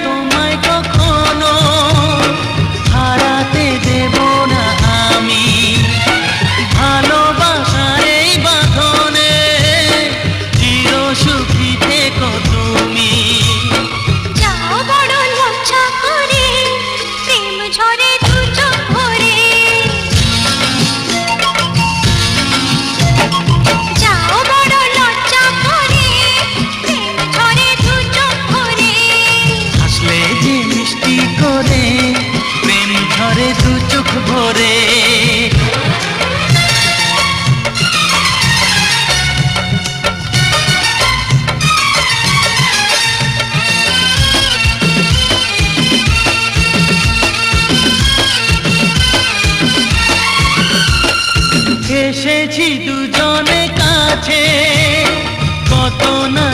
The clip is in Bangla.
তোমায় কখনো হারাতে দেব না আমি। ভালোবাসার এই বাঁধনে চির সুখী থেকো তুমি। যাও বড় লজ্জা করে, প্রেম ঝরে দু চোখ ভরে। যাও বড় লজ্জা করে, প্রেম ঝরে দু চোখ ভরে। হাসলে যে মিষ্টি করে প্রেম ঝরে দু চোখ ভরে। এসেছি দুজনে কাছে, কত না